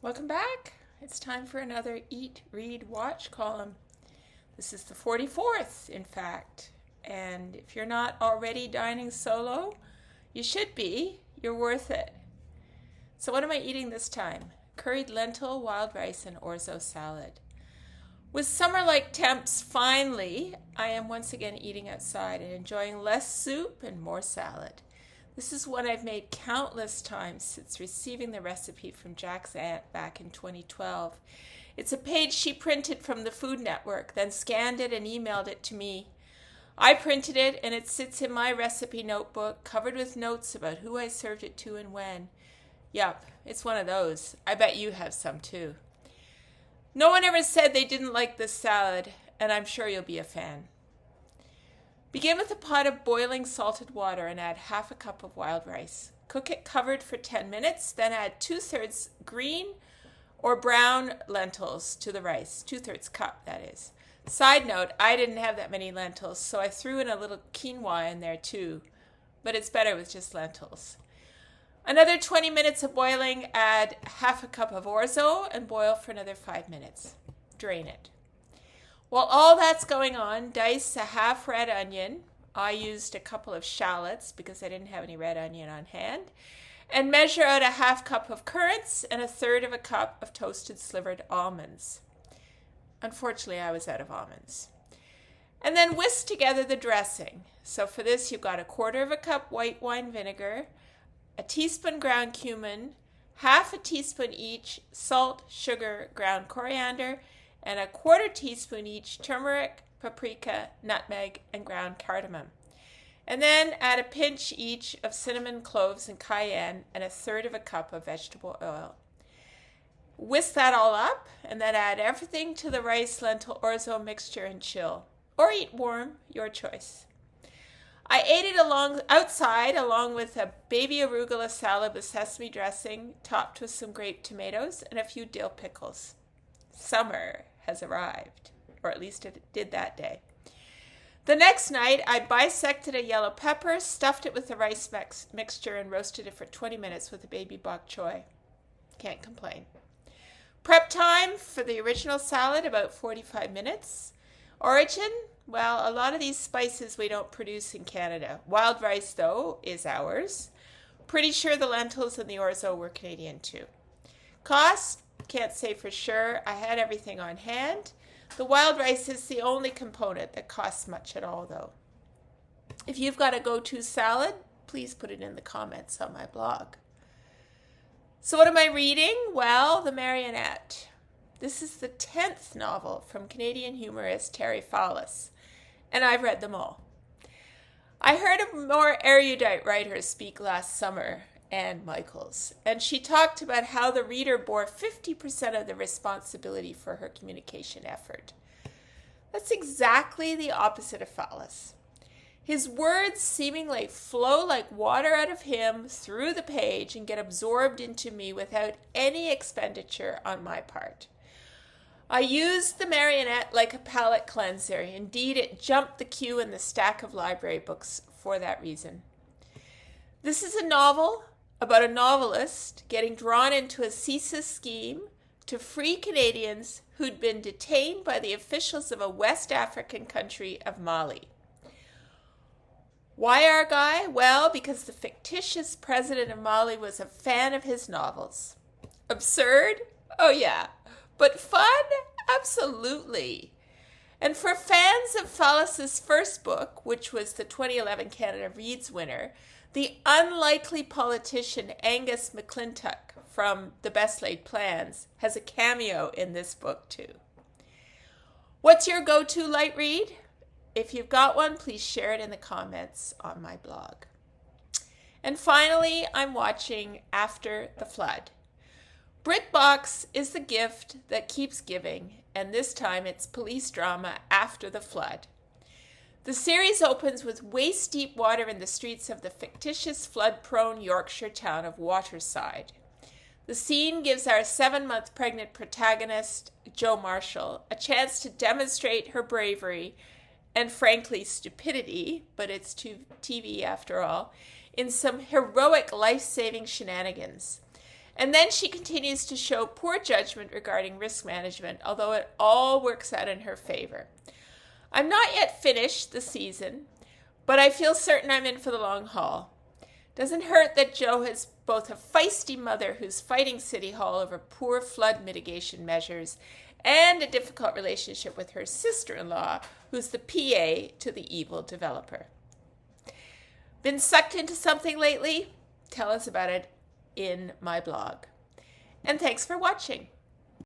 Welcome back. It's time for another Eat, Read, Watch column. This is the 44th, in fact. And if you're not already dining solo, you should be. You're worth it. So what am I eating this time? Curried lentil, wild rice, and orzo salad. With summer-like temps, finally, I am once again eating outside and enjoying less soup and more salad. This is one I've made countless times since receiving the recipe from Jack's aunt back in 2012. It's a page she printed from the Food Network, then scanned it and emailed it to me. I printed it and it sits in my recipe notebook, covered with notes about who I served it to and when. Yup, it's one of those. I bet you have some too. No one ever said they didn't like this salad, and I'm sure you'll be a fan. Begin with a pot of boiling salted water and add half a cup of wild rice. Cook it covered for 10 minutes, then add 2/3 green or brown lentils to the rice. 2/3 cup, that is. Side note, I didn't have that many lentils, so I threw in a little quinoa in there too, but it's better with just lentils. Another 20 minutes of boiling, add half a cup of orzo and boil for another 5 minutes. Drain it. While all that's going on, dice a half red onion. I used a couple of shallots because I didn't have any red onion on hand. And measure out a half cup of currants and 1/3 of a cup of toasted slivered almonds. Unfortunately, I was out of almonds. And then whisk together the dressing. So for this, you've got 1/4 cup white wine vinegar, a teaspoon ground cumin, half a teaspoon each salt, sugar, ground coriander, and 1/4 teaspoon each turmeric, paprika, nutmeg, and ground cardamom. And then add a pinch each of cinnamon, cloves, and cayenne, and 1/3 of a cup of vegetable oil. Whisk that all up, and then add everything to the rice, lentil, orzo mixture and chill. Or eat warm, your choice. I ate it outside along with a baby arugula salad with sesame dressing, topped with some grape tomatoes and a few dill pickles. Summer has arrived, or at least it did that day. The next night, I bisected a yellow pepper, stuffed it with the rice mixture, and roasted it for 20 minutes with a baby bok choy. Can't complain. Prep time for the original salad, about 45 minutes. Origin? Well, a lot of these spices we don't produce in Canada. Wild rice, though, is ours. Pretty sure the lentils and the orzo were Canadian, too. Cost? Can't say for sure. I had everything on hand. The wild rice is the only component that costs much at all, though. If you've got a go-to salad, please put it in the comments on my blog. So what am I reading? Well, The Marionette. This is the 10th novel from Canadian humorist Terry Fallis, and I've read them all. I heard a more erudite writer speak last summer, Anne Michaels, and she talked about how the reader bore 50% of the responsibility for her communication effort. That's exactly the opposite of Fallis. His words seemingly flow like water out of him through the page and get absorbed into me without any expenditure on my part. I used The Marionette like a palate cleanser. Indeed, it jumped the queue in the stack of library books for that reason. This is a novel about a novelist getting drawn into a CSIS scheme to free Canadians who'd been detained by the officials of a West African country of Mali. Why our guy? Well, because the fictitious president of Mali was a fan of his novels. Absurd? Oh yeah. But fun? Absolutely. And for fans of Fallis's first book, which was the 2011 Canada Reads winner, the unlikely politician Angus McClintock from The Best Laid Plans has a cameo in this book too. What's your go-to light read? If you've got one, please share it in the comments on my blog. And finally, I'm watching After the Flood. BritBox is the gift that keeps giving, and this time it's police drama After the Flood. The series opens with waist-deep water in the streets of the fictitious flood-prone Yorkshire town of Waterside. The scene gives our 7-month pregnant protagonist, Jo Marshall, a chance to demonstrate her bravery and, frankly, stupidity, but it's TV after all, in some heroic life-saving shenanigans. And then she continues to show poor judgment regarding risk management, although it all works out in her favor. I'm not yet finished the season, but I feel certain I'm in for the long haul. Doesn't hurt that Jo has both a feisty mother who's fighting City Hall over poor flood mitigation measures and a difficult relationship with her sister-in-law, who's the PA to the evil developer. Been sucked into something lately? Tell us about it in my blog. And thanks for watching.